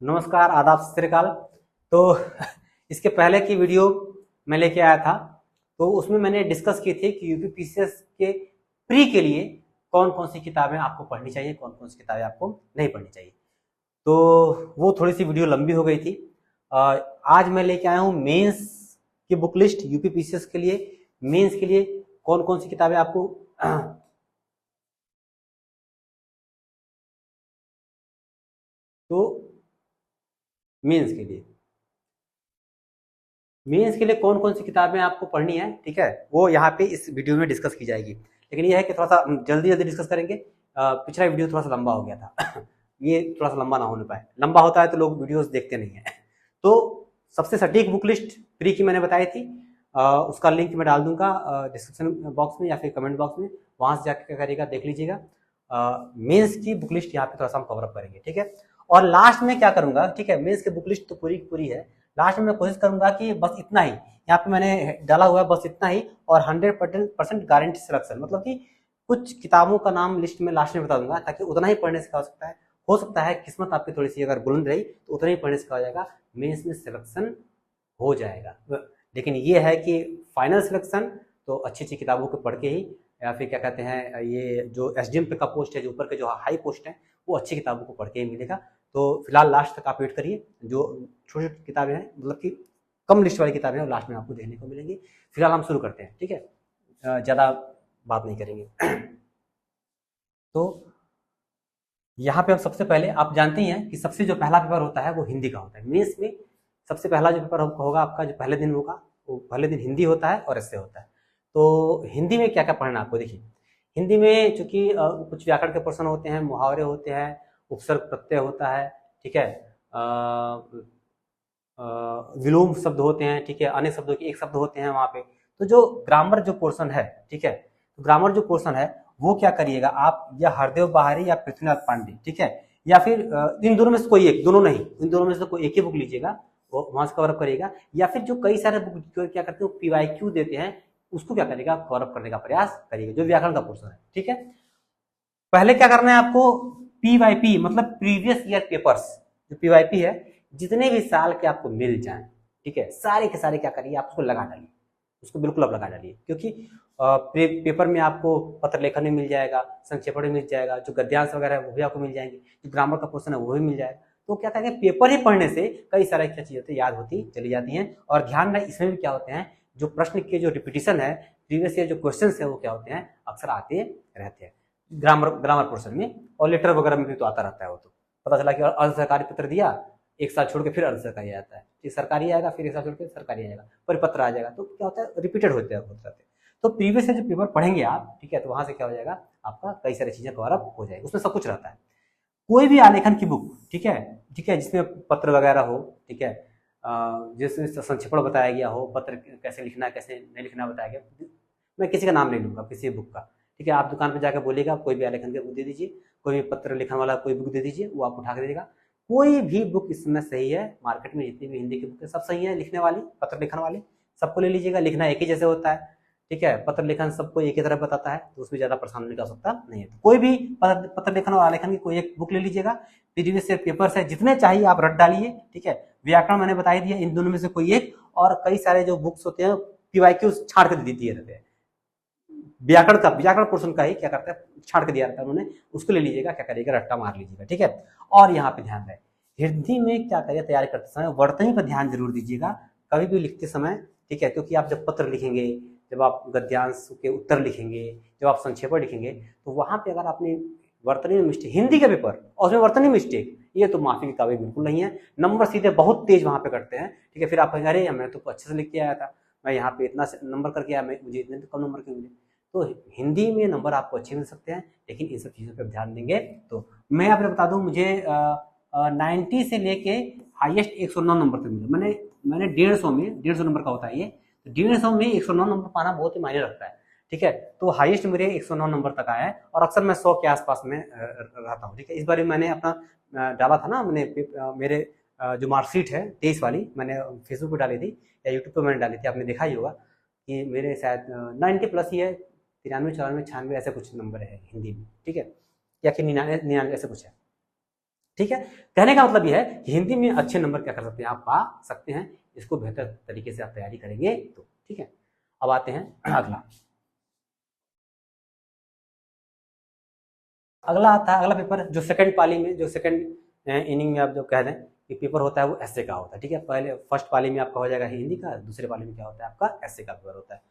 नमस्कार, आदाब, सत श्री अकाल। तो इसके पहले की वीडियो मैं लेके आया था, तो उसमें मैंने डिस्कस की थी कि यूपी पीसीएस के प्री के लिए कौन कौन सी किताबें आपको पढ़नी चाहिए, कौन कौन सी किताबें आपको नहीं पढ़नी चाहिए। तो वो थोड़ी सी वीडियो लंबी हो गई थी। आज मैं लेके आया हूँ मेंस की बुक लिस्ट। यूपी पीसीएस के लिए, मेंस के लिए कौन कौन सी किताबें आपको तो मेंस के लिए कौन कौन सी किताबें आपको पढ़नी है, ठीक है, वो यहाँ पे इस वीडियो में डिस्कस की जाएगी। लेकिन ये है कि थोड़ा सा जल्दी जल्दी डिस्कस करेंगे। पिछला वीडियो थोड़ा सा लंबा हो गया था ये थोड़ा सा लंबा ना होने पाए। लंबा होता है तो लोग वीडियोस देखते नहीं है तो सबसे सटीक बुक लिस्ट प्री की मैंने बताई थी। उसका लिंक मैं डाल दूंगा डिस्क्रिप्शन बॉक्स में या फिर कमेंट बॉक्स में। वहां से जाकर क्या करिएगा, देख लीजिएगा। मेंस की बुक लिस्ट यहाँ पे थोड़ा सा हम कवर अप करेंगे, ठीक है। और लास्ट में क्या करूंगा, ठीक है, मेंस की बुक लिस्ट तो पूरी पूरी है। लास्ट में मैं कोशिश करूंगा कि बस इतना ही यहाँ पे मैंने डाला हुआ है, बस इतना ही। और 100% गारंटी सिलेक्शन, मतलब कि कुछ किताबों का नाम लिस्ट में लास्ट में बता दूंगा, ताकि उतना ही पढ़ने से क्या हो सकता है किस्मत आपकी थोड़ी सी अगर बुलंद रही तो उतना ही पढ़ने से क्या हो जाएगा, मेंस में सिलेक्शन हो जाएगा। लेकिन ये है कि फाइनल सिलेक्शन तो अच्छी अच्छी किताबों को पढ़ के ही, या फिर क्या कहते हैं, ये जो एसडीएम पे का पोस्ट है, जो ऊपर के जो हाई पोस्ट है, वो अच्छी किताबों को पढ़ के ही मिलेगा। तो फिलहाल लास्ट तक आप वेट करिए। जो छोटी छोटी किताबें हैं, मतलब कि कम लिस्ट वाली किताबें हैं, लास्ट में आपको देखने को मिलेंगी। फिलहाल हम शुरू करते हैं, ठीक है, ज़्यादा बात नहीं करेंगे तो यहाँ पे हम सबसे पहले, आप जानते ही हैं कि सबसे जो पहला पेपर होता है वो हिंदी का होता है। मेंस में सबसे पहला जो पेपर होगा आपका, जो पहले दिन होगा, वो पहले दिन हिंदी होता है और ऐसे होता है। तो हिंदी में क्या क्या पढ़ना आपको, देखिए। हिंदी में चूंकि कुछ व्याकरण के प्रश्न होते हैं, मुहावरे होते हैं, उपसर्ग प्रत्यय होता है, ठीक है, विलोम शब्द होते हैं, ठीक है, अनेक शब्दों के एक शब्द होते हैं वहां पे। तो जो ग्रामर जो पोर्शन है, ठीक है, तो ग्रामर जो पोर्शन है वो क्या करिएगा आप, या हरदेव बहारी या पृथ्वीनाथ पांडे, ठीक है, या फिर इन दोनों में से कोई एक, दोनों नहीं, इन दोनों में से कोई एक ही बुक लीजिएगा, वो वहां से कवर अप करिएगा। या फिर जो कई सारे बुक क्या करते हैं, पीवाईक्यू देते हैं, उसको क्या करिएगा, कवर अप करने का प्रयास करिएगा, जो व्याकरण का पोर्शन है, ठीक है। पहले क्या करना है आपको, पीवाईपी मतलब प्रीवियस ईयर पेपर्स, जो पीवाईपी है, जितने भी साल के आपको मिल जाएं, ठीक है, सारे के सारे क्या करिए, आप उसको लगा डालिए, उसको बिल्कुल आप लगा डालिए। क्योंकि पेपर में आपको पत्र लेखन में मिल जाएगा, संक्षेपण में मिल जाएगा, जो गद्यांश वगैरह है वो भी आपको मिल जाएंगे, जो ग्रामर का क्वेश्चन है वो भी मिल जाएगा। तो क्या करेंगे, पेपर ही पढ़ने से कई सारी क्या चीजें होती है, याद होती चली जाती हैं। और ध्यान रहे, इसमें भी क्या होते हैं, जो प्रश्न के जो रिपीटिशन है, प्रीवियस ईयर जो क्वेश्चन है, वो क्या होते हैं, अक्सर आते रहते हैं ग्रामर पोर्शन में। और लेटर वगैरह में भी तो आता रहता है। वो तो पता चला कि अर्ध सरकारी पत्र दिया, एक साल छोड़ के फिर अर्ध सरकारी आता है, फिर सरकारी आएगा, फिर एक साल छोड़ के सरकारी आएगा, परिपत्र आ जाएगा। तो क्या होता है, रिपीटेड होते रहते हैं। तो प्रीवियस से जो पेपर पढ़ेंगे आप, ठीक है, तो वहां से क्या हो जाएगा, आपका कई सारी चीजें कवर अप हो जाएगी, उसमें सब कुछ रहता है। कोई भी आलेखन की बुक, ठीक है, ठीक है, जिसमें पत्र वगैरह हो, ठीक है, जिसमें संक्षेपण बताया गया हो, पत्र कैसे लिखना है कैसे नहीं लिखना बताया गया। मैं किसी का नाम ले लूंगा, किसी बुक का, ठीक है, आप दुकान पर जाकर बोलिएगा कोई भी आलेखन की बुक दे दीजिए, कोई भी पत्र लिखने वाला कोई बुक दे दीजिए, वो आप उठा के दीजिएगा। कोई भी बुक इस समय सही है, मार्केट में जितनी भी हिंदी की बुक है सब सही है, लिखने वाली, पत्र लिखने वाली, सबको ले लीजिएगा। लिखना एक ही जैसे होता है, ठीक है, पत्र लेखन सबको एक ही तरह बताता है, तो उसमें ज्यादा परेशान होने की आवश्यकता नहीं है। कोई भी पत्र लेखन और आलेखन की कोई एक बुक ले लीजिएगा। प्रीवियस ईयर पेपर्स है, जितने चाहिए आप रट डालिए, ठीक है। व्याकरण मैंने बता दिया, इन दोनों में से कोई एक। और कई सारे जो बुक्स होते हैं पीवाईक्यू छाड़ कर दिए रहते हैं, व्याकरण पोर्शन का ही क्या करता है, छाड़ के दिया रहता है उन्होंने, उसको ले लीजिएगा, क्या करिएगा, रट्टा मार लीजिएगा, ठीक है। और यहाँ पे ध्यान रहे, हिंदी में क्या करिए, तैयारी करते समय वर्तनी पर ध्यान जरूर दीजिएगा कभी भी लिखते समय, ठीक है। क्योंकि आप जब पत्र लिखेंगे, जब आप गद्यांश के उत्तर लिखेंगे, जब आप संक्षेपण लिखेंगे, तो वहां पे अगर आपने वर्तनी में मिस्टेक, हिंदी का पेपर और उसमें वर्तनी मिस्टेक, ये तो माफी की काबिल बिल्कुल नहीं है। नंबर सीधे बहुत तेज वहां पे करते हैं, ठीक है। फिर आप कहेंगे अरे मैं तो अच्छे से लिख के आया था, मैं यहाँ पे इतना नंबर करके आया, मुझे इतने कम नंबर क्यों मिले। तो हिंदी में नंबर आपको अच्छे मिल सकते हैं, लेकिन इन सब चीज़ों पर ध्यान देंगे। तो मैं आपको बता दूं, मुझे 90 से लेके हाईएस्ट 109 नंबर तक मिले। मैंने 150 नंबर का होता है ये, 150 में 109 नंबर पाना बहुत ही मायने रखता है, ठीक है। तो हाईएस्ट मेरे 109 नंबर तक आया है, और अक्सर मैं 100 के आसपास में रहता हूँ, ठीक है। इस बार मैंने अपना डाला था ना, मेरे जो मार्कशीट है 23 वाली, मैंने फेसबुक पर डाली थी या यूट्यूब पर मैंने डाली थी, आपने देखा ही होगा कि मेरे शायद 90 प्लस ही है, 93, 94, 96 ऐसे कुछ नंबर है हिंदी में, ठीक है, या कि 99 ऐसे कुछ है। ठीक है, कहने का मतलब यह है कि हिंदी में अच्छे नंबर क्या कर सकते हैं, आप पा सकते हैं, इसको बेहतर तरीके से आप तैयारी करेंगे तो। ठीक है, अब आते हैं अगला। अगला आता है, अगला पेपर जो सेकंड पाली में, जो सेकंड इनिंग में आप जो कह दें कि पेपर होता है वो एसए का होता है। ठीक है, पहले फर्स्ट पाली में आपका हो जाएगा हिंदी का, दूसरे पाली में क्या होता है आपका एसए का पेपर होता है।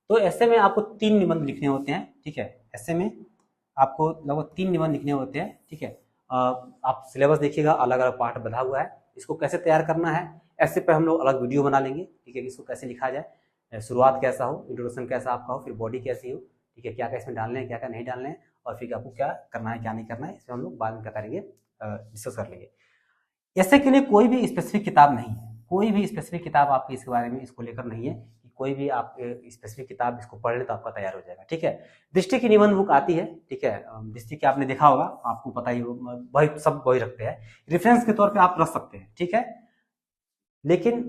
तो एसए में आपको 3 निबंध लिखने होते हैं। ठीक है, एसए में आपको लगभग 3 निबंध लिखने होते हैं। ठीक है, आप सिलेबस देखिएगा, अलग अलग पार्ट बना हुआ है, इसको कैसे तैयार करना है ऐसे पर हम लोग अलग वीडियो बना लेंगे। ठीक है, इसको कैसे लिखा जाए, शुरुआत कैसा हो, इंट्रोडक्शन कैसा आपका हो, फिर बॉडी कैसी हो, ठीक है, क्या क्या इसमें डालने हैं, क्या क्या नहीं डालने हैं, और फिर आपको क्या करना है क्या नहीं करना है, इसमें हम लोग बाद में क्या करेंगे, डिस्कस कर लेंगे। ऐसे के लिए कोई भी स्पेसिफिक किताब नहीं है, कोई भी स्पेसिफिक किताब आपकी इसके बारे में इसको लेकर नहीं है कि कोई भी आप स्पेसिफिक किताब इसको पढ़ ले तो आपका तैयार हो जाएगा। ठीक है, दृष्टि की निबंध बुक आती है। ठीक है, दृष्टि की आपने देखा होगा, आपको पता ही वही सब वही रखते हैं, रेफरेंस के तौर पे आप रख सकते हैं। ठीक है, लेकिन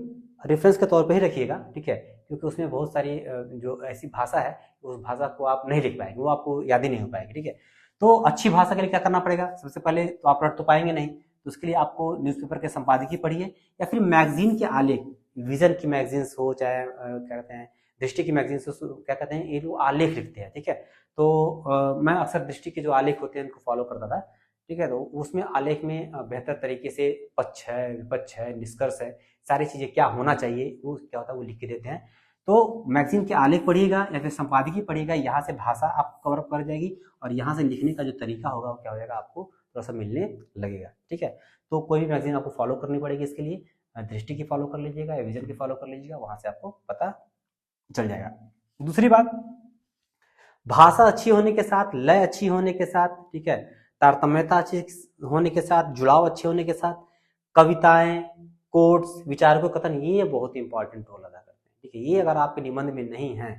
रेफरेंस के तौर पे ही रखिएगा। ठीक है, क्योंकि उसमें बहुत सारी जो ऐसी भाषा है उस भाषा को आप नहीं लिख पाएंगे, वो आपको याद ही नहीं हो पाएगी। ठीक है, तो अच्छी भाषा के लिए क्या करना पड़ेगा, सबसे पहले तो आप पढ़ तो पाएंगे नहीं, तो उसके लिए आपको न्यूज़पेपर के संपादकीय पढ़िए या फिर मैगजीन के आलेख, विजन की मैगजीन हो चाहे क्या कहते हैं दृष्टि की मैगजीन हो, क्या कहते हैं ये लोग आलेख लिखते हैं। ठीक है, तो मैं अक्सर दृष्टि के जो आलेख होते हैं उनको फॉलो करता था। ठीक है, तो उसमें आलेख में बेहतर तरीके से पक्ष है, विपक्ष है, निष्कर्ष है, सारी चीजें क्या होना चाहिए वो क्या होता है वो लिख के देते हैं। तो मैगजीन के आलेख पढ़िएगा या फिर संपादकीय पढ़िएगा, यहाँ से भाषा आप कवर अप कर जाएगी और यहाँ से लिखने का जो तरीका होगा वो क्या हो जाएगा आपको थोड़ा सा मिलने लगेगा। ठीक है, तो कोई भी मैगजीन आपको फॉलो करनी पड़ेगी इसके लिए, दृष्टि की फॉलो कर लीजिएगा या विजन की फॉलो कर लीजिएगा, वहां से आपको पता चल जाएगा। दूसरी बात, भाषा अच्छी होने के साथ, लय अच्छी होने के साथ, ठीक है, तारतम्यता अच्छी होने के साथ, जुड़ाव अच्छे होने के साथ, कविताएं, कोट्स, विचारकों कथन, ये बहुत इंपॉर्टेंट रोल अदा करते हैं। ठीक है, ये अगर आपके निबंध में नहीं है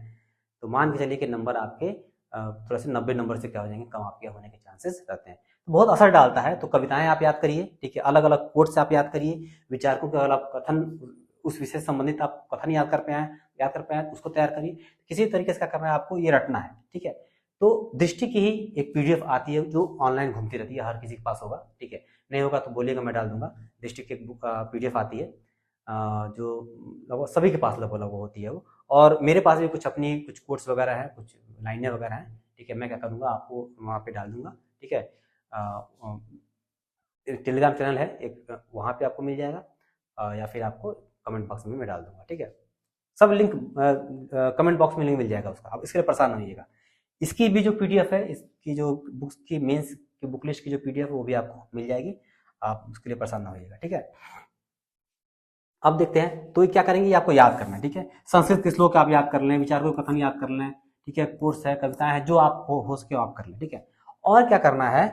तो मान के चलिए कि नंबर आपके थोड़ा से 90 नंबर से क्या हो जाएंगे, कम आपके होने के चांसेस रहते हैं, तो बहुत असर डालता है। तो कविताएं आप याद करिए। ठीक है, अलग अलग कोट्स आप याद करिए, विचारकों के अलग कथन, उस विषय से संबंधित आप कथन याद कर पाए उसको तैयार करिए। किसी तरीके से क्या करना है आपको ये रटना है। ठीक है, तो दृष्टि की ही एक पीडीएफ आती है जो ऑनलाइन घूमती रहती है, हर किसी के पास होगा। ठीक है, नहीं होगा तो बोलिएगा, मैं डाल दूंगा। दृष्टि की एक बुक पीडीएफ आती है जो लगभग सभी के पास लगभग होती है वो, और मेरे पास भी कुछ अपनी कुछ कोट्स वगैरह हैं, कुछ लाइनें वगैरह हैं। ठीक है, मैं क्या करूँगा आपको वहाँ पे डाल दूंगा। ठीक है, टेलीग्राम चैनल है एक, वहाँ पे आपको मिल जाएगा, या फिर आपको कमेंट बॉक्स में मैं डाल दूंगा। ठीक है, सब लिंक कमेंट बॉक्स में लिंक मिल जाएगा उसका, आप इसके लिए परेशान नहीं होइएगा। इसकी भी जो पीडीएफ है, इसकी जो बुक्स की मेंस की बुक लिस्ट की जो पीडीएफ है वो भी आपको मिल जाएगी, आप उसके लिए परेशान ना होइएगा। ठीक है, अब देखते हैं, तो क्या करेंगे, आपको याद करना है। ठीक है, संस्कृत के श्लोक आप याद कर लें, विचारों के कथन याद कर लें। ठीक है, कोर्स है, कविताएं हैं, जो आप हो सके आप कर लें। ठीक है, और क्या करना है,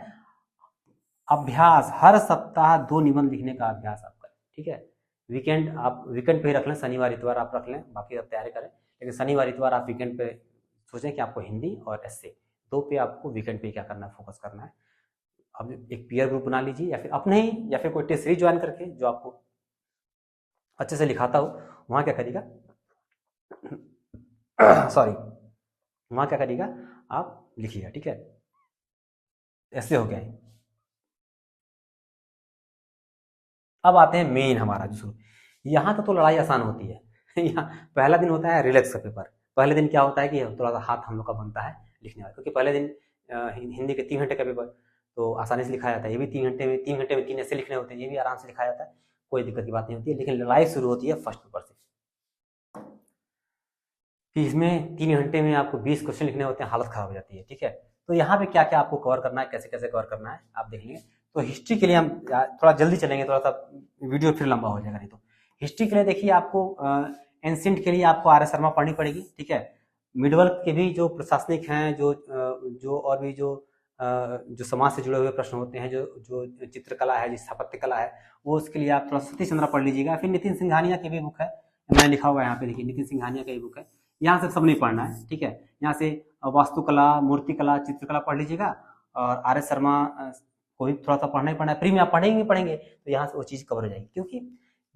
अभ्यास, हर सप्ताह 2 निबंध लिखने का अभ्यास आप करें। ठीक है, वीकेंड आप वीकेंड पे ही रख लें, शनिवार इतवार आप रख लें, बाकी आप तैयारी करें, लेकिन शनिवार इतवार आप वीकेंड पे सोचें कि आपको हिंदी और एसए दो पे आपको वीकेंड पे क्या करना है, फोकस करना है। अब एक पीयर ग्रुप बना लीजिए या फिर अपने ही, या फिर कोई टेस्ट सीरीज ज्वाइन करके जो आपको अच्छे से लिखाता हो, वहाँ क्या करिएगा सॉरी, वहाँ क्या करिएगा आप लिखिएगा। ठीक है, ऐसे हो गया। अब आते हैं मेन हमारा जो शुरू, यहाँ तक तो लड़ाई आसान होती है यहाँ पहला दिन होता है रिलैक्स का पेपर। पहले दिन क्या होता है कि थोड़ा सा हाथ हम लोग का बनता है लिखने वाला, क्योंकि पहले दिन हिंदी के 3 घंटे का पेपर तो आसानी से लिखा जाता है, ये भी 3 घंटे में 3 ऐसे लिखने होते हैं, ये भी आराम से लिखा जाता है, कोई दिक्कत की बात नहीं होती है। लेकिन लड़ाई शुरू होती है फर्स्ट पेपर से, कि इसमें 3 घंटे में आपको 20 क्वेश्चन लिखने होते हैं, हालत खराब हो जाती है। ठीक है, तो यहाँ पे क्या क्या आपको कवर करना है, कैसे कैसे कवर करना है आप देख लेंगे। तो हिस्ट्री के लिए हम थोड़ा जल्दी चलेंगे, थोड़ा सा वीडियो फिर लंबा हो जाएगा नहीं तो। हिस्ट्री के लिए देखिए, आपको एंशिएंट के लिए आपको आर एस शर्मा पढ़नी पड़ेगी। ठीक है, मिडवर्क के भी जो प्रशासनिक हैं, जो और भी जो समाज से जुड़े हुए प्रश्न होते हैं, जो चित्रकला है, जो स्थापत्य कला है, वो उसके लिए आप थोड़ा सतीश चंद्रा पढ़ लीजिएगा। फिर नितिन सिंघानिया की भी बुक है, मैंने लिखा हुआ है यहाँ पे, देखिए नितिन सिंघानिया की बुक है, यहाँ से सब नहीं पढ़ना है। ठीक है, यहाँ से वास्तुकला, मूर्तिकला, चित्रकला पढ़ लीजिएगा, और आर एस शर्मा को भी थोड़ा सा पढ़ना ही पढ़ना है, प्री में आप पढ़ेंगे तो यहाँ से वो चीज़ कवर हो जाएगी। क्योंकि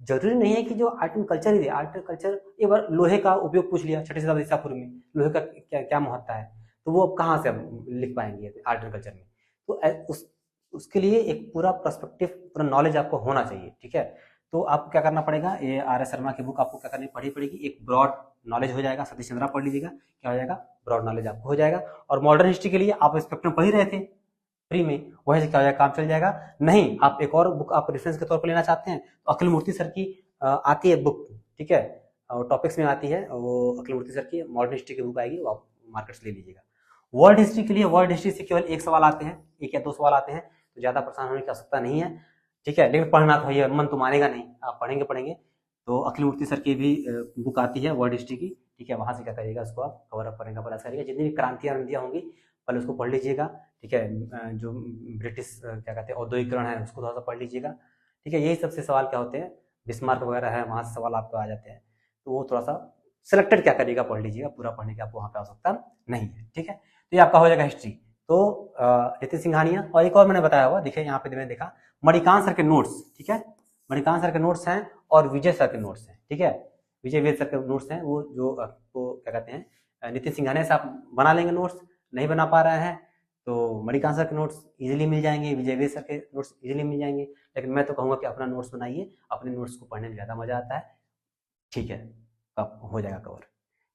जरूरी नहीं है कि जो art and culture he they, art and culture एक बार लोहे का उपयोग पूछ लिया 6ठी शताब्दी ईसा पूर्व में, लोहे का क्या क्या महत्ता है, तो वो कहाँ से हम लिख पाएंगे आर्ट एंड कल्चर में। तो उसके लिए एक पूरा पर्सपेक्टिव, पूरा नॉलेज आपको होना चाहिए, ठीक है। तो आपको क्या करना पड़ेगा, ये आर.एस. शर्मा की बुक आपको क्या करनी पढ़नी पड़ेगी, एक ब्रॉड नॉलेज हो जाएगा, सतीश चंद्रा पढ़ लीजिएगा, क्या हो जाएगा, ब्रॉड नॉलेज आपको हो जाएगा। और मॉडर्न हिस्ट्री के लिए आप स्पेक्ट्रम पढ़ ही रहे थे फ्री में, वही से क्या हो जाएगा, काम चल जाएगा। नहीं, आप एक और बुक आप रेफरेंस के तौर पर लेना चाहते हैं तो अखिल मूर्ति सर की आती है बुक, ठीक है, और टॉपिक्स में आती है, वो अखिल मूर्ति सर की मॉडर्न हिस्ट्री की बुक आएगी, वो आप मार्केट से ले लीजिएगा। वर्ल्ड हिस्ट्री के लिए वर्ल्ड हिस्ट्री से केवल एक सवाल आते हैं, एक या दो सवाल आते हैं, तो ज्यादा परेशान होने की आवश्यकता नहीं है, ठीक है। लेकिन पढ़ना तो भैया मन तो मानेगा नहीं, आप पढ़ेंगे तो अखिल मूर्ति सर की भी बुक आती है वर्ल्ड हिस्ट्री की, ठीक है, वहां से क्या करिएगा, उसको आप कवर अप करने का प्रयास करिएगा। जितनी भी क्रांतियां होंगी पहले उसको पढ़ लीजिएगा, ठीक है। जो ब्रिटिश क्या कहते हैं औद्योगिकरण है उसको थोड़ा सा पढ़ लीजिएगा, ठीक है। यही सबसे सवाल क्या होते हैं, बिस्मार्क वगैरह है, वहां से सवाल आपको आ जाते हैं, तो वो थोड़ा सा सिलेक्टेड क्या करिएगा, पढ़ लीजिएगा, पूरा पढ़ने की आपको वहां पे आवश्यकता नहीं है, ठीक है। तो ये आपका हो जाएगा हिस्ट्री। तो नितिन सिंघानिया, और एक और मैंने बताया हुआ, देखिए यहाँ पे मैंने देखा मणिकांत सर के नोट्स, ठीक है, मणिकांत सर के नोट्स हैं और विजय सर के नोट्स हैं, ठीक है, विजय वेद सर के नोट्स हैं, वो जो आपको क्या कहते हैं, नितिन सिंघानिया से आप बना लेंगे नोट्स, नहीं बना पा रहे हैं तो मणिकांत सर के नोट्स इजीली मिल जाएंगे, विजय वेद सर के नोट्स इजीली मिल जाएंगे। लेकिन मैं तो कहूँगा कि अपना नोट्स बनाइए, अपने नोट्स को पढ़ने में ज़्यादा मजा आता है, ठीक है, अब हो जाएगा कवर,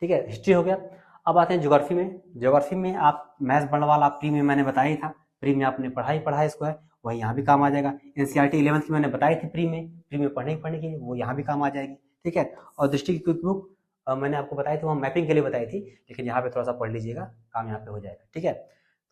ठीक है। हिस्ट्री हो गया। अब आते हैं ज्योग्राफी में। ज्योग्राफी में आप मैथ्स बर्नवाल आप प्री में मैंने बताया था, प्री में आपने पढ़ा इसको है, वही यहाँ भी काम आ जाएगा। एनसीईआरटी 11th की मैंने बताई थी प्री में पढ़ने की, वो यहाँ भी काम आ जाएगी, ठीक है। और दृष्टि की क्विक बुक मैंने आपको बताई थी, वहाँ मैपिंग के लिए बताई थी, लेकिन यहाँ पे थोड़ा सा पढ़ लीजिएगा, काम यहाँ पे हो जाएगा, ठीक है।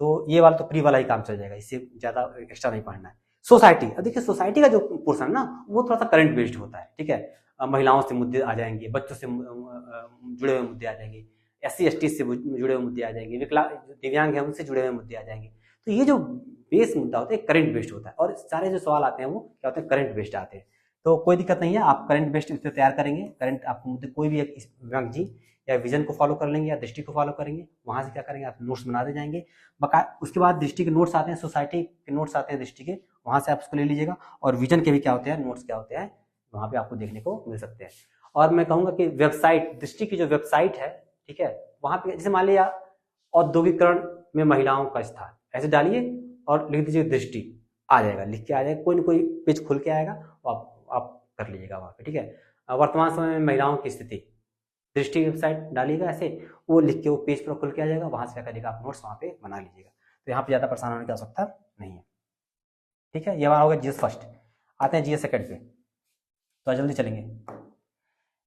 तो ये वाला तो प्री वाला ही काम चल जाएगा, इससे ज्यादा एक्स्ट्रा नहीं पढ़ना है। सोसाइटी, अब देखिए सोसाइटी का जो पोर्सन ना वो थोड़ा सा करंट बेस्ड होता है, ठीक है। महिलाओं से मुद्दे आ जाएंगे, बच्चों से जुड़े हुए मुद्दे आ जाएंगे, SC ST से जुड़े हुए मुद्दे आ जाएंगे, दिव्यांग है उनसे जुड़े हुए मुद्दे आ जाएंगे। तो ये जो बेस मुद्दा होता है करंट बेस्ड होता है, और सारे जो सवाल आते हैं वो क्या होते हैं, करंट बेस्ड आते हैं। तो कोई दिक्कत नहीं है, आप करंट बेस्ड इस पर तैयार करेंगे, करंट आपको मुद्दे कोई भी एक जी या विजन को फॉलो कर लेंगे या दृष्टि को फॉलो करेंगे, वहां से क्या करेंगे, आप नोट्स बनाते जाएंगे। उसके बाद दृष्टि के नोट्स आते हैं, सोसाइटी के नोट्स आते हैं दृष्टि के, वहां से आप उसको ले लीजिएगा। और विजन के भी क्या होते हैं नोट्स, क्या होते हैं वहां पे आपको देखने को मिल सकते हैं। और मैं कहूंगा कि वेबसाइट, दृष्टि की जो वेबसाइट है, ठीक है, वहां पे जैसे मान लिया औद्योगिकरण में महिलाओं का स्थान, ऐसे डालिए और लिख दीजिए दृष्टि, आ जाएगा, लिख के आ जाएगा, कोई ना कोई पेज खुल के आएगा, आप कर लीजिएगा वहां पे, ठीक है। वर्तमान समय में महिलाओं की स्थिति, दृष्टि की वेबसाइट डालिएगा, ऐसे वो लिख के वो पेज पर खुल के आ जाएगा, वहां से क्या करिएगा, आप नोट्स वहां पे बना लीजिएगा। तो यहाँ पे ज्यादा परेशान होने की आवश्यकता नहीं है, ठीक है। ये हमारा होगा जीएस फर्स्ट। आते हैं जीएस सेकंड पे, तो जल्दी चलेंगे।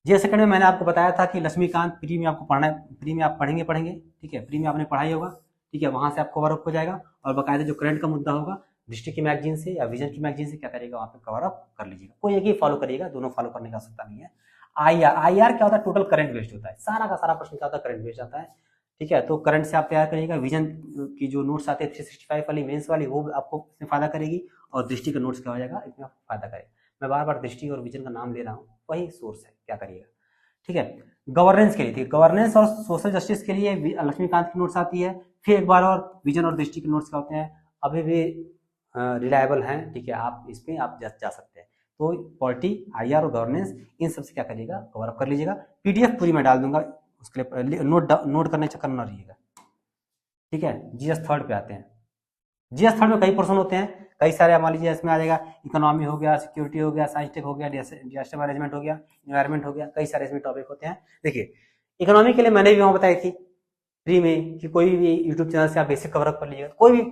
जीएस सेकंड में मैंने आपको बताया था कि लक्ष्मीकांत प्री में आपको पढ़ना है, प्री में आप पढ़ेंगे, ठीक है, प्री में आपने पढ़ाई होगा, ठीक है, वहां से आपको कवर अप हो जाएगा। और बाकायदा जो करंट का मुद्दा होगा दृष्टि की मैगजीन से या विजन की मैगजीन से क्या करेगा, वहां पे कवर अप कर लीजिएगा। कोई एक ही फॉलो करिएगा, दोनों फॉलो करने का आवश्यकता नहीं है। IR क्या होता है, टोटल करंट बेस्ड होता है, सारा का सारा प्रश्न क्या होता है, करंट बेस्ड आता है, ठीक है। तो करंट से आप तैयार करिएगा। विजन की जो नोट्स आते हैं 365 वाली मेंस वाली, वो आपको इसमें फायदा करेगी, और दृष्टि का नोट्स क्या हो जाएगा, इसमें फायदा करेगा। मैं बार बार दृष्टि और विजन का नाम ले रहा हूँ, वही सोर्स है, क्या करिएगा, ठीक है। गवर्नेंस के लिए थी, गवर्नेंस और सोशल जस्टिस के लिए लक्ष्मीकांत की नोट्स आती है। फिर एक बार और विजन और दृष्टि के नोट्स क्या होते हैं, अभी भी रिलायबल हैं, ठीक है, आप इसमें आप जा सकते हैं। तो पॉलिटी, IR और गवर्नेंस, इन सबसे क्या करिएगा, कवर अप कर लीजिएगा। PDF पूरी मैं डाल दूंगा, उसके लिए नोट करने चक्कर न रहिएगा, ठीक है। GS थर्ड पे आते हैं। GS थर्ड में कई पोर्शन होते हैं, कई सारे, मान लीजिए इसमें आ जाएगा इकोनॉमी हो गया, सिक्योरिटी हो गया, साइंस टेक हो गया, डिजास्टर मैनेजमेंट हो गया, एनवायरमेंट हो गया, कई सारे इसमें टॉपिक होते हैं। देखिए इकोनॉमी के लिए मैंने भी वहां बताई थी फ्री में कि कोई भी यूट्यूब चैनल से आप बेसिक कवर अप कर लीजिएगा, कोई भी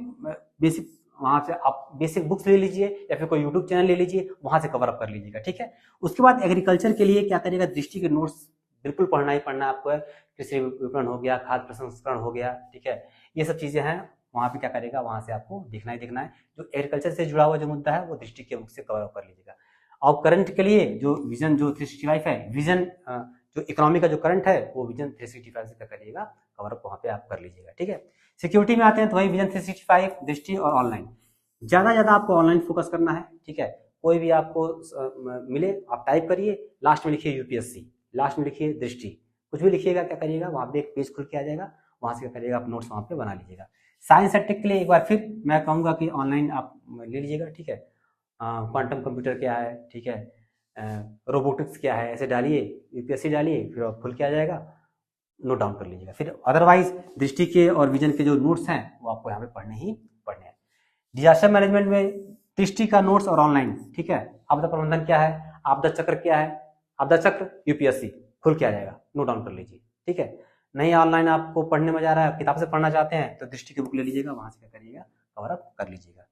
बेसिक वहां से आप बेसिक बुक्स ले लीजिए या फिर कोई यूट्यूब चैनल ले लीजिए, वहां से कवर अप कर लीजिएगा, ठीक है। उसके बाद एग्रीकल्चर के लिए क्या करिएगा, दृष्टि के नोट्स बिल्कुल पढ़ना ही पढ़ना आपको है। कृषि विपणन हो गया, खाद्य प्रसंस्करण हो गया, ठीक है, ये सब चीजें हैं, वहां पे क्या करेगा, वहां से आपको देखना ही देखना है। जो एग्रीकल्चर से जुड़ा हुआ जो मुद्दा है वो दृष्टि के बुक से कवर अप कर लीजिएगा। और करंट के लिए जो विजन जो 365 है, विजन जो इकोनॉमी का जो करंट है वो विजन 365 से क्या करिएगा, कवर अप वहां पे आप कर लीजिएगा, ठीक है। सिक्योरिटी में आते हैं तो वही विजन 365, दृष्टि और ऑनलाइन, ज्यादा आपको ऑनलाइन फोकस करना है, ठीक है। कोई भी आपको मिले आप टाइप करिए, लास्ट में लिखिए UPSC, लास्ट में लिखिए दृष्टि, कुछ भी लिखिएगा, क्या करिएगा, वहां पे एक पेज खुल के आ जाएगा, वहां से क्या करिएगा, आप नोट्स वहां पे बना लीजिएगा। साइंस एंड टेक के लिए एक बार फिर मैं कहूंगा कि ऑनलाइन आप ले लीजिएगा, ठीक है। क्वांटम कंप्यूटर क्या है, ठीक है, रोबोटिक्स क्या है, ऐसे डालिए, UPSC डालिए, फिर खुल के आ जाएगा, नोट डाउन कर लीजिएगा। फिर अदरवाइज दृष्टि के और विजन के जो नोट्स हैं वो आपको यहाँ पे पढ़ने ही पढ़ने हैं। डिजास्टर मैनेजमेंट में दृष्टि का नोट्स और ऑनलाइन, ठीक है। आपदा प्रबंधन क्या है, आपदा चक्र क्या है, आपदा चक्र यूपीएससी खुल के आ जाएगा, नोट डाउन कर लीजिए, ठीक है। नहीं ऑनलाइन आपको पढ़ने में जा रहा है, किताब से पढ़ना चाहते हैं तो दृष्टि की बुक ले लीजिएगा, वहां से क्या करिएगा, कवर अप कर लीजिएगा।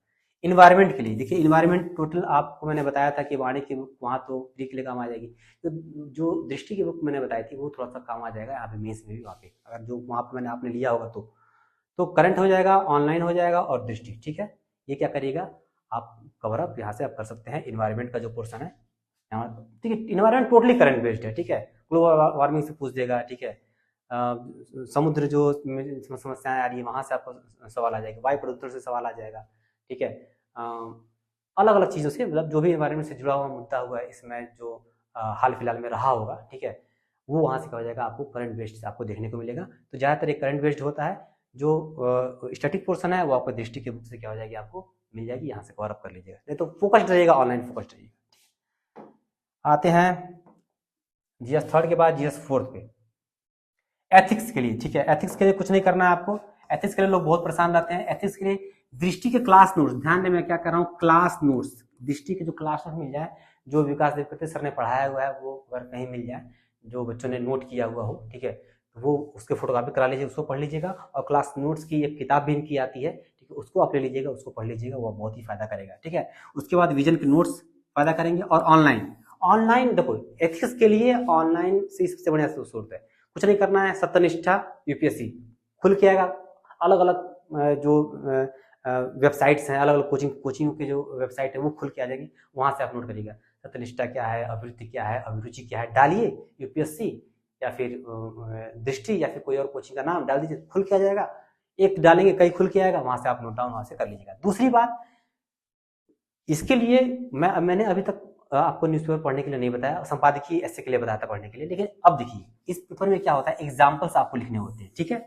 इन्वायरमेंट के लिए देखिए, इन्वायरमेंट टोटल आपको मैंने बताया था कि वाणी की बुक वहाँ तो फ्री के लिए काम आ जाएगी, तो जो दृष्टि की बुक मैंने बताई थी वो थोड़ा सा काम आ जाएगा यहाँ पे मेंस में भी, वहाँ पे अगर जो वहाँ पे मैंने आपने लिया होगा तो करंट हो जाएगा, ऑनलाइन हो जाएगा और दृष्टि, ठीक है। ये क्या करिएगा आप कवर अप यहाँ से आप कर सकते हैं। इन्वायरमेंट का जो पोर्सन है यहाँ, ठीक है, इन्वायरमेंट टोटली करंट बेस्ड है, ठीक है। ग्लोबल वार्मिंग से पूछ देगा, ठीक है। समुद्र जो समस्याएं आ रही है वहां से आपको सवाल आ जाएगा, वायु प्रदूषण से सवाल आ जाएगा, ठीक है। अलग अलग चीज़ों से, मतलब जो भी एनवायरनमेंट से जुड़ा हुआ मुद्दा हुआ है इसमें जो हाल फिलहाल में रहा होगा, ठीक है, वो वहाँ से क्या हो जाएगा, आपको करंट बेस्ड आपको देखने को मिलेगा। तो ज़्यादातर एक करंट बेस्ड होता है, जो स्टैटिक पोर्सन है वो आपको दृष्टि के बुक से क्या हो जाएगी, आपको मिल जाएगी, यहाँ से कवर अप कर लीजिएगा। नहीं तो फोकस्ड रहिएगा, ऑनलाइन फोकस्ड रहिएगा। आते हैं जीएस थर्ड के बाद जीएस फोर्थ पे, एथिक्स के लिए, ठीक है। एथिक्स के लिए कुछ नहीं करना है आपको, एथिक्स के लिए लोग बहुत परेशान रहते हैं। एथिक्स के लिए दृष्टि के क्लास नोट्स, ध्यान दें मैं क्या कर रहा हूँ, क्लास नोट्स, दृष्टि के जो क्लास नोट मिल जाए, जो विकास देवकृति सर ने पढ़ाया हुआ है वो अगर कहीं मिल जाए, जो बच्चों ने नोट किया हुआ हो, ठीक है, तो वो उसके फोटोकॉपी करा लीजिए, उसको पढ़ लीजिएगा। और क्लास नोट्स की एक किताब भी इनकी आती है, ठीक है, उसको आप ले लीजिएगा, उसको पढ़ लीजिएगा, वो बहुत ही फायदा करेगा, ठीक है। उसके बाद विजन के नोट्स फायदा करेंगे। और ऑनलाइन देखो, एथिक्स के लिए ऑनलाइन से सबसे बढ़िया सोर्स है, कुछ नहीं करना है, सत्यनिष्ठा यूपीएससी खुल के आएगा। अलग अलग जो वेबसाइट्स हैं, अलग अलग कोचिंग के जो वेबसाइट है वो खुल के आ जाएगी, वहां से आप नोट करिएगा। सत्यनिष्ठा क्या है, अभिवृत्ति क्या है, अभिरुचि क्या है, डालिए यूपीएससी या फिर दृष्टि या फिर कोई और कोचिंग का नाम डाल दीजिए, खुल के आ जाएगा। एक डालेंगे कई खुल के आएगा, वहां से आप नोट डाउन वहां से कर लीजिएगा। दूसरी बात, इसके लिए मैंने अभी तक आपको न्यूज़पेपर पढ़ने के लिए नहीं बताया, संपादकीय ऐसे के लिए बताया था पढ़ने के लिए। लेकिन अब देखिए इस पेपर में क्या होता है, एग्जाम्पल्स आपको लिखने होते हैं, ठीक है।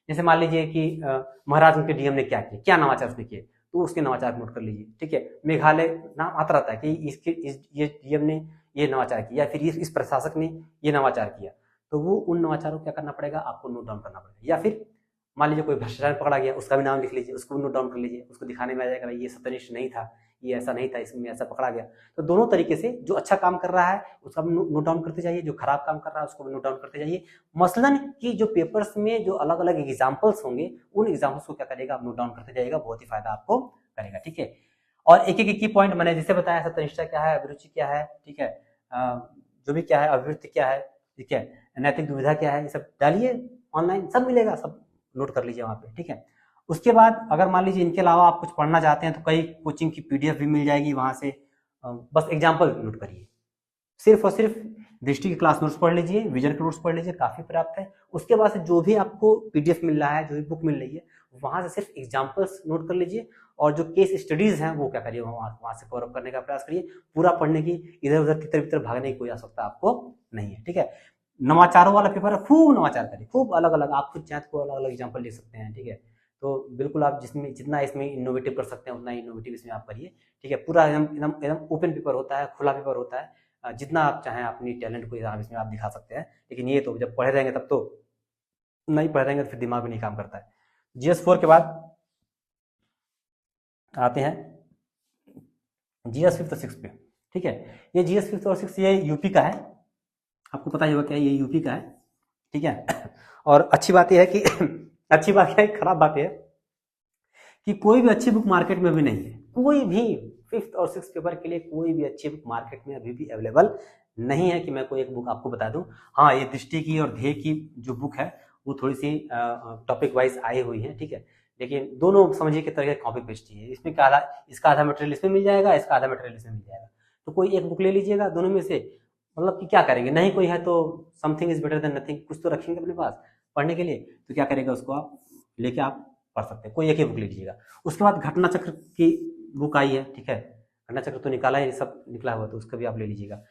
जैसे मान लीजिए कि महाराज उनके डीएम ने क्या किया, क्या नवाचार उसने किए, तो उसके नवाचार नोट कर लीजिए, ठीक है। मेघालय नाम आता रहता है कि ये डीएम ने ये नवाचार किया, या फिर इस प्रशासक ने ये नवाचार किया, तो वो उन नवाचारों को क्या करना पड़ेगा, आपको नोट डाउन करना पड़ेगा। या फिर मान लीजिए कोई भ्रष्टाचार पकड़ा गया, उसका भी नाम लिख लीजिए, उसको भी नोट डाउन कर लीजिए, उसको दिखाने में आ जाएगा भाई ये सत्यनिष्ठ नहीं था, ये ऐसा नहीं था, इसमें ऐसा पकड़ा गया। तो दोनों तरीके से जो अच्छा काम कर रहा है उसका भी नोट डाउन करते जाइए, जो खराब काम कर रहा है उसको भी नोट डाउन करते जाइए। मसलन कि जो पेपर्स में जो अलग अलग एग्जाम्पल्स होंगे, उन एग्जाम्पल्स को क्या करेगा, आप नोट डाउन करते जाइएगा, बहुत ही फायदा आपको करेगा, ठीक है। और एक एक की पॉइंट मैंने जैसे बताया, सत्यनिष्ठा क्या है, अभिरुचि क्या है, ठीक है, जो भी क्या है, अभिवृत्ति क्या है, ठीक है, नैतिक दुविधा क्या है, ये सब डालिए, ऑनलाइन सब मिलेगा, सब नोट कर लीजिए वहाँ पे, ठीक है। उसके बाद अगर मान लीजिए इनके अलावा आप कुछ पढ़ना चाहते हैं तो कई कोचिंग की पीडीएफ भी मिल जाएगी, वहां से बस एग्जाम्पल नोट करिए, सिर्फ और सिर्फ दृष्टि के क्लास नोट्स पढ़ लीजिए, विजन के नोट्स पढ़ लीजिए, काफी पर्याप्त है। उसके बाद से जो भी आपको पीडीएफ मिल रहा है, जो भी बुक मिल रही है, वहां से सिर्फ एग्जाम्पल्स नोट कर लीजिए, और जो केस स्टडीज हैं वो क्या करिए, वहां से कवर अप करने का प्रयास करिए। पूरा पढ़ने की, इधर उधर तितर बितर भागने की कोई आवश्यकता आपको नहीं है, ठीक है। नवाचारों वाला पेपर है, खूब नवाचार करिए, खूब अलग अलग, आप खुद चाहें तो अलग अलग एग्जाम्पल ले सकते हैं, ठीक है। तो बिल्कुल आप जिसमें जितना इसमें इनोवेटिव कर सकते हैं उतना इनोवेटिव इसमें आप करिए, ठीक है। पूरा एकदम ओपन पेपर होता है, खुला पेपर होता है, जितना आप चाहें अपनी टैलेंट को इसमें आप दिखा सकते हैं। लेकिन ये तो जब पढ़े रहेंगे तब तो, नहीं पढ़े रहेंगे तो फिर दिमाग भी नहीं काम करता है। GS4 के बाद आते हैं GS 5th और 6th पे, ठीक है। ये GS 5th और 6th ये यूपी का है, आपको पता ही होगा क्या ये यूपी का है, ठीक है। और अच्छी बात यह है कि अच्छी बात क्या है, खराब बात यह है कि कोई भी अच्छी बुक मार्केट में भी नहीं है, कोई भी 5th और 6th पेपर के लिए कोई भी अच्छी बुक मार्केट में अभी भी अवेलेबल नहीं है कि मैं कोई एक बुक आपको बता दूं। हाँ, ये दृष्टि की और ध्येय की जो बुक है वो थोड़ी सी टॉपिक वाइज आई हुई है, ठीक है। लेकिन दोनों समझिए कि तरह कॉपी पेस्ट ही है, इसमें क्या आधा, इसका आधा मटेरियल इसमें मिल जाएगा, इसका आधा मटेरियल इसमें मिल जाएगा। तो कोई एक बुक ले लीजिएगा दोनों में से, मतलब कि क्या करेंगे, नहीं कोई है तो something is better than nothing, कुछ तो रखेंगे अपने पास पढ़ने के लिए, तो क्या करेगा उसको आप लेके आप पढ़ सकते हैं, कोई एक ही बुक ले लीजिएगा। उसके बाद घटना चक्र की बुक आई है, ठीक है, घटना चक्र तो निकाला है, सब निकला हुआ, तो उसका भी आप ले लीजिएगा।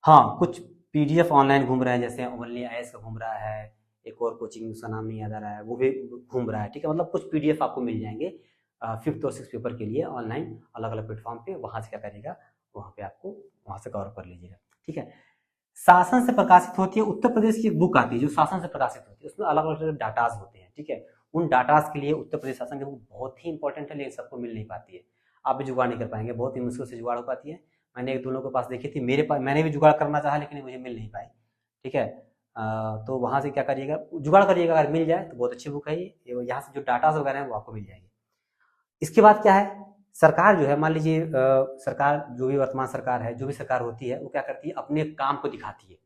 हाँ, कुछ पीडीएफ ऑनलाइन घूम रहे हैं, जैसे ओनली आईएएस का घूम रहा है, एक और कोचिंग उसका नाम नहीं याद आ रहा है, वो भी घूम रहा है, ठीक है। मतलब कुछ पीडीएफ आपको मिल जाएंगे 5th और 6th पेपर के लिए ऑनलाइन अलग अलग प्लेटफॉर्म पे, वहां से क्या करिएगा, वहां पे आपको वहां से कवर कर लीजिएगा, ठीक है। शासन से प्रकाशित होती है, उत्तर प्रदेश की एक बुक आती है जो शासन से प्रकाशित होती है, उसमें अलग अलग डाटाज होते हैं, ठीक है। उन डाटाज के लिए उत्तर प्रदेश शासन की बुक बहुत ही इंपॉर्टेंट है, लेकिन सबको मिल नहीं पाती है। आप भी जुगाड़ नहीं कर पाएंगे, बहुत ही मुश्किल से जुगाड़ हो पाती है। मैंने एक दोनों के पास देखी थी, मेरे पास मैंने भी जुगाड़ करना चाहा लेकिन मुझे मिल नहीं पाई, ठीक है। तो वहाँ से क्या करिएगा, जुगाड़ करिएगा, अगर मिल जाए तो बहुत अच्छी बुक है ये, यहाँ से जो डाटाज वगैरह हैं वो आपको मिल जाएंगे। इसके बाद क्या है, सरकार जो है, मान लीजिए सरकार जो भी वर्तमान सरकार है, जो भी सरकार होती है, वो क्या करती है, अपने काम को दिखाती है।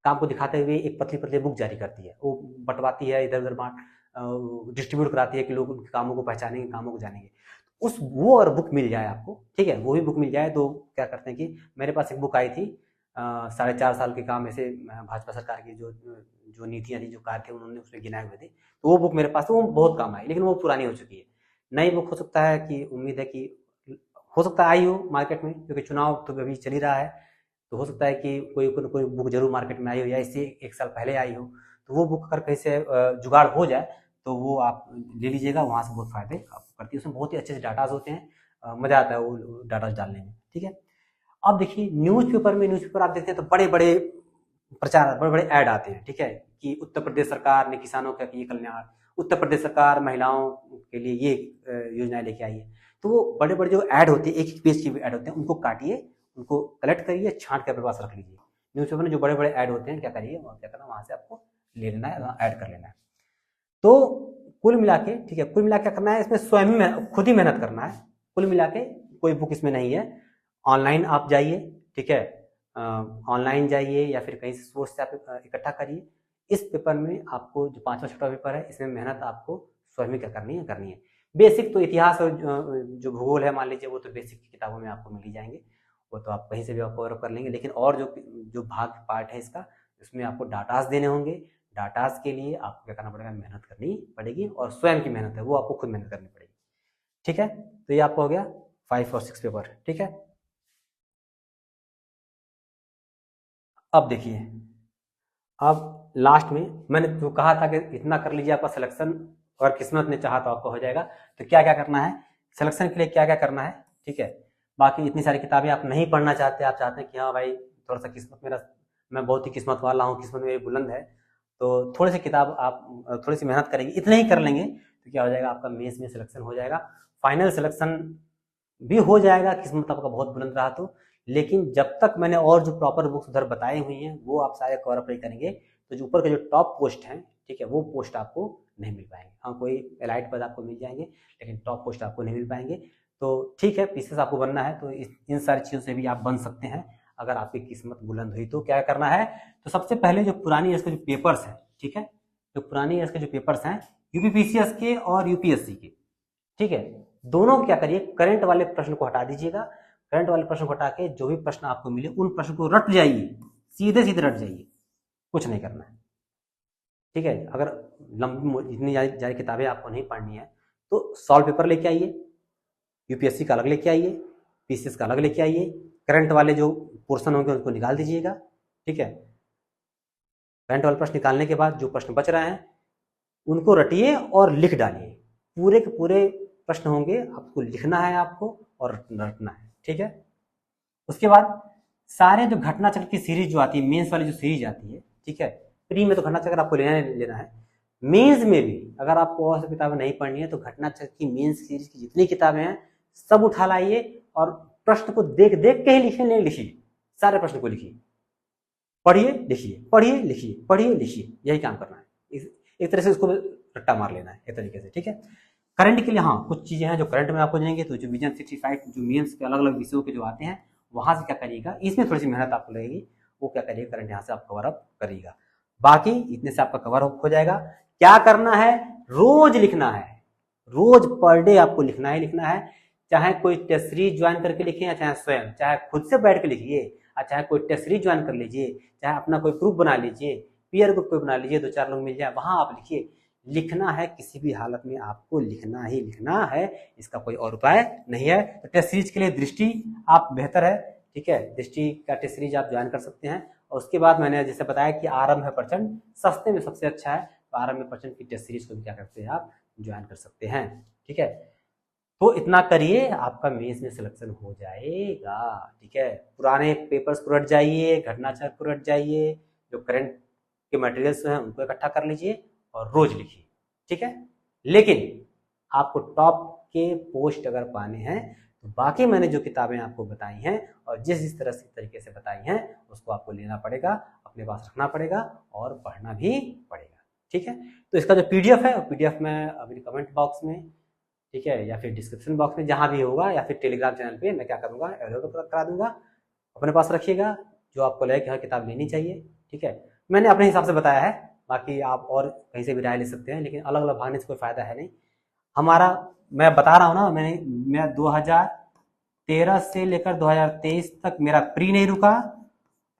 काम को दिखाते हुए एक पतली पतली बुक जारी करती है, वो बंटवाती है, इधर उधर बांट डिस्ट्रीब्यूट कराती है कि लोग उनके कामों को पहचानेंगे, कामों को जानेंगे। उस वो और बुक मिल जाए आपको, ठीक है, वो भी बुक मिल जाए तो क्या करते हैं कि मेरे पास एक बुक आई थी 4.5 साल के काम ऐसे भाजपा सरकार की जो जो नीतियाँ थी, जो कार्य थे, उन्होंने उसमें गिनाए हुए थे, तो वो बुक मेरे पास, तो वो बहुत काम आई, लेकिन वो पुरानी हो चुकी है। नई बुक हो सकता है कि उम्मीद है कि हो सकता है आई हो मार्केट में, क्योंकि चुनाव तो अभी चल ही रहा है, तो हो सकता है कि कोई बुक जरूर मार्केट में आई हो, या इससे 1 साल पहले आई हो। तो वो बुक अगर कहीं से जुगाड़ हो जाए तो वो आप ले लीजिएगा, वहाँ से बहुत फायदे आपको करती है। उसमें बहुत ही अच्छे से डाटाज होते हैं, मजा आता है वो डाटाज डालने में, ठीक है। अब देखिए न्यूज़पेपर आप देखते हैं तो बड़े बड़े प्रचार, बड़े बड़े ऐड आते हैं, ठीक है, कि उत्तर प्रदेश सरकार ने किसानों का किए कल्याण, उत्तर प्रदेश सरकार महिलाओं के लिए ये योजनाएं लेके आई है। तो वो बड़े बड़े जो ऐड होते हैं, एक एक पेज के ऐड होते हैं, उनको काटिए, उनको कलेक्ट करिए, छांट के अपने पास रख लीजिए। न्यूज़पेपर में जो बड़े बड़े ऐड होते हैं, क्या करिए, क्या करना, वहां से आपको ले लेना है, ऐड कर लेना है। तो कुल मिला के, ठीक है, कुल मिला के क्या करना है, इसमें स्वयं में खुद ही मेहनत करना है। कुल मिला के कोई बुक इसमें नहीं है, ऑनलाइन आप जाइए, ठीक है, ऑनलाइन जाइए या फिर कहीं से सोर्स से आप इकट्ठा करिए। इस पेपर में आपको जो 5वां छठवां पेपर है, इसमें मेहनत आपको स्वयं क्या करनी है। बेसिक तो इतिहास और जो भूगोल है, मान लीजिए, वो तो बेसिक किताबों में आपको मिल ही जाएंगे, वो तो आप कहीं से भी कवर कर लेंगे। लेकिन और जो भाग पार्ट है इसका, इसमें आपको डाटाज देने होंगे। डाटाज के लिए आपको क्या करना पड़ेगा, मेहनत करनी पड़ेगी, और स्वयं की मेहनत है वो आपको खुद मेहनत करनी पड़ेगी, ठीक है। तो ये आपको हो गया 5 और 6 पेपर, ठीक है। अब देखिए, अब लास्ट में मैंने जो कहा था कि इतना कर लीजिए, आपका सिलेक्शन अगर किस्मत ने चाहा तो आपको हो जाएगा। तो क्या क्या करना है सिलेक्शन के लिए, क्या क्या करना है, ठीक है। बाकी इतनी सारी किताबें आप नहीं पढ़ना चाहते, आप चाहते हैं कि हाँ भाई थोड़ा सा किस्मत मेरा, मैं बहुत ही किस्मत वाला हूँ, किस्मत मेरी बुलंद है, तो थोड़ी सी किताब आप थोड़ी सी मेहनत करेंगे, इतने ही कर लेंगे तो क्या हो जाएगा, आपका मेंस में सिलेक्शन हो जाएगा। फाइनल सिलेक्शन भी हो जाएगा, किस्मत आपका बहुत बुलंद रहा तो। लेकिन जब तक मैंने और जो प्रॉपर बुक्स उधर बताई हुई हैं वो आप सारे कवर अप नहीं करेंगे, तो जो ऊपर के जो टॉप पोस्ट हैं, ठीक है, वो पोस्ट आपको नहीं मिल पाएंगे। हाँ, कोई एलाइट पद आपको मिल जाएंगे, लेकिन टॉप पोस्ट आपको नहीं मिल पाएंगे। तो ठीक है, पीसीएस आपको बनना है तो इन सारी चीज़ों से भी आप बन सकते हैं, अगर आपकी किस्मत बुलंद हुई तो। क्या करना है, तो सबसे पहले जो पुरानी ईयर्स के जो पेपर्स हैं, ठीक है, जो पुरानी ईयर्स के जो पेपर्स हैं यूपीपीसीएस के और यूपीएससी के, ठीक है, दोनों को क्या करिए, करंट वाले प्रश्न को हटा दीजिएगा। करंट वाले प्रश्न को हटा के जो भी प्रश्न आपको मिले उन प्रश्न को रट जाइए, सीधे सीधे रट जाइए, कुछ नहीं करना है, ठीक है। अगर लंबी इतनी ज़्यादा किताबें आपको नहीं पढ़नी है तो सॉल्व पेपर लेके आइए, यूपीएससी का अलग लेके आइए, पीसीएस का अलग लेके आइए, करंट वाले जो पोर्शन होंगे उनको निकाल दीजिएगा, ठीक है। करंट वाले प्रश्न निकालने के बाद जो प्रश्न बच रहे हैं उनको रटिए और लिख डालिए। पूरे के पूरे प्रश्न होंगे, आपको लिखना है आपको और रटना है, ठीक है। उसके बाद सारे जो घटना चक्र की सीरीज जो आती है, मेंस वाली जो सीरीज आती है, ठीक है, प्री में तो घटना चक्र आपको लेना है, मेंस में भी अगर आपको और सब किताबें नहीं पढ़नी है तो घटना चक्र की मेंस सीरीज की जितनी किताबें हैं सब उठा लाइए और प्रश्न को देख देख के ही लिखिए, सारे प्रश्न को लिखिए, पढ़िए लिखिए, पढ़िए लिखिए, पढ़िए लिखिए, यही काम करना है। एक तरह से उसको रट्टा मार लेना है एक तरीके से, ठीक है। करंट के लिए हाँ कुछ चीजें हैं जो करंट में आपको जाएंगे, तो जो विजन 65 जो मेंस के अलग अलग विषयों के जो आते हैं वहां से क्या करिएगा, इसमें थोड़ी सी मेहनत आपको लगेगी, वो क्या करिएगा, करंट यहाँ से आप कवर अप करिएगा। बाकी इतने से आपका कवर अप हो जाएगा। क्या करना है, रोज लिखना है, रोज पर डे आपको लिखना है, चाहे कोई टेस्ट सीरीज ज्वाइन करके लिखिए या चाहे स्वयं, चाहे खुद से बैठ के लिखिए, चाहे कोई टेस्ट सीरीज ज्वाइन कर लीजिए, चाहे अपना कोई ग्रुप बना लीजिए, पीयर ग्रुप कोई बना लीजिए, 2-4 लोग मिल जाए, वहां आप लिखिए। लिखना है, किसी भी हालत में आपको लिखना ही लिखना है, इसका कोई और उपाय नहीं है। तो टेस्ट सीरीज के लिए दृष्टि आप बेहतर है, ठीक है, दृष्टि का टेस्ट सीरीज आप ज्वाइन कर सकते हैं। और उसके बाद मैंने जैसे बताया कि आरंभ है प्रचंड, सस्ते में सबसे अच्छा है, तो आरंभ है प्रचंड की टेस्ट सीरीज को भी क्या करते हैं आप ज्वाइन कर सकते हैं, ठीक है। तो इतना करिए, आपका मेंस में सिलेक्शन हो जाएगा, ठीक है। पुराने पेपर्स को रट जाइए, घटना चक्र को रट जाइए, जो करंट के मटेरियल्स हैं उनको इकट्ठा कर लीजिए और रोज लिखिए, ठीक है। लेकिन आपको टॉप के पोस्ट अगर पाने हैं तो बाकी मैंने जो किताबें आपको बताई हैं और जिस तरीके से बताई हैं उसको आपको लेना पड़ेगा, अपने पास रखना पड़ेगा और पढ़ना भी पड़ेगा। ठीक है, तो इसका जो PDF है PDF मैं अभी कमेंट बॉक्स में, ठीक है, या फिर डिस्क्रिप्शन बॉक्स में जहाँ भी होगा, या फिर टेलीग्राम चैनल पे मैं क्या करूँगा अवेलेबल करा दूंगा। अपने पास रखिएगा, जो आपको लगे कि हर किताब लेनी चाहिए। ठीक है, मैंने अपने हिसाब से बताया है, बाकी आप और कहीं से भी राय ले सकते हैं, लेकिन अलग अलग भागने से कोई फायदा है नहीं। हमारा, मैं बता रहा हूँ ना, मैं 2013 से लेकर 2023 तक मेरा प्री नहीं रुका,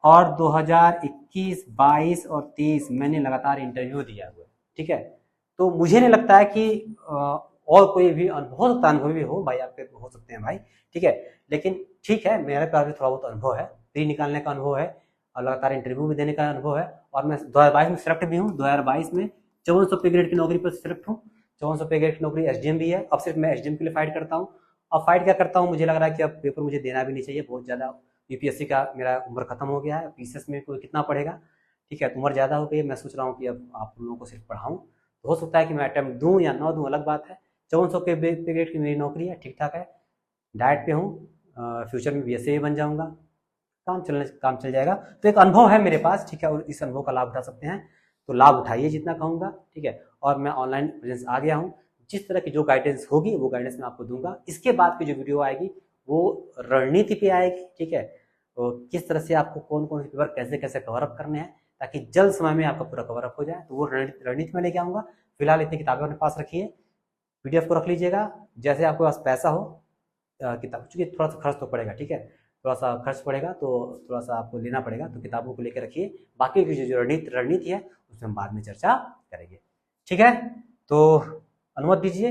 और 2021, 22 और 23 मैंने लगातार इंटरव्यू दिया हुआ है। ठीक है, तो मुझे नहीं लगता है कि और कोई भी हो सकता है, अनुभवी हो भाई, आपके हो सकते हैं भाई। ठीक है, लेकिन ठीक है, मेरे पास भी थोड़ा बहुत अनुभव है, प्री निकालने का अनुभव है और लगातार इंटरव्यू भी देने का अनुभव है, और मैं 2022 में सिलेक्ट भी हूँ। 2022 में 5400 पे ग्रेड की नौकरी पर सिलेक्ट हूँ। 5400 पे ग्रेड की नौकरी SDM भी है। अब सिर्फ मैं SDM के लिए फाइट करता हूँ। अब फाइट क्या करता हूँ, मुझे लग रहा है कि अब पेपर मुझे देना भी नहीं चाहिए, बहुत ज़्यादा UPSC का मेरा उम्र खत्म हो गया है, PCS में कोई कितना पढ़ेगा। ठीक है, तो उम्र ज़्यादा हो गई है, मैं सोच रहा हूँ कि अब आप लोगों को सिर्फ पढ़ाऊँ, तो हो सकता है कि मैं अटैम्प्ट दूँ या ना दूँ, अलग बात है। 5400 पे ग्रेड की मेरी नौकरी है, ठीक ठाक है, डाइट पे हूँ, फ्यूचर में BSc भी बन जाऊँगा, काम चल जाएगा। तो एक अनुभव है मेरे पास, ठीक है, और इस अनुभव का लाभ उठा सकते हैं, तो लाभ उठाइए जितना कहूँगा। ठीक है, और मैं ऑनलाइन प्रेजेंस आ गया हूँ, जिस तरह की जो गाइडेंस होगी वो गाइडेंस मैं आपको दूंगा। इसके बाद की जो वीडियो आएगी वो रणनीति पे आएगी। ठीक है, तो किस तरह से आपको कौन कौन से पेपर कैसे कैसे कवरअप करने हैं, ताकि जल्द समय में आपका पूरा कवरअप हो जाए, तो वो रणनीति में लेके आऊँगा। फिलहाल इतनी किताबें अपने पास रखिए, PDF को रख लीजिएगा, जैसे आपके पास पैसा हो, किताब, चूँकि थोड़ा सा खर्च तो पड़ेगा, ठीक है, थोड़ा सा खर्च पड़ेगा, तो थोड़ा सा आपको लेना पड़ेगा, तो किताबों को लेकर रखिए। बाकी की जो रणनीति है उसमें हम बाद में चर्चा करेंगे। ठीक है, तो अनुमति दीजिए,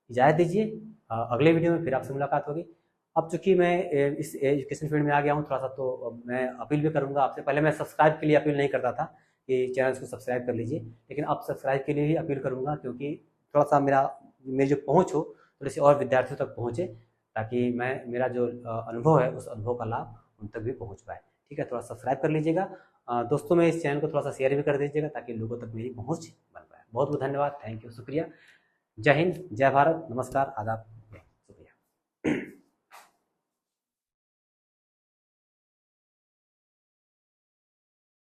इजाज़त दीजिए, अगले वीडियो में फिर आपसे मुलाकात होगी। अब चूँकि मैं इस एजुकेशन फील्ड में आ गया हूँ थोड़ा सा, तो मैं अपील भी करूँगा आपसे। पहले मैं सब्सक्राइब के लिए अपील नहीं करता था कि चैनल को सब्सक्राइब कर लीजिए, लेकिन अब सब्सक्राइब के लिए ही अपील करूँगा, क्योंकि थोड़ा सा मेरी जो पहुँच हो थोड़ी सी और विद्यार्थियों तक पहुँचे, ताकि मेरा जो अनुभव है उस अनुभव का लाभ उन तक भी पहुँच पाए। ठीक है, थोड़ा सब्सक्राइब कर लीजिएगा, दोस्तों में इस चैनल को थोड़ा सा शेयर भी कर दीजिएगा, ताकि लोगों तक मेरी पहुँच बन पाए। बहुत बहुत धन्यवाद, थैंक यू, शुक्रिया। जय हिंद, जय भारत, नमस्कार, आदाब।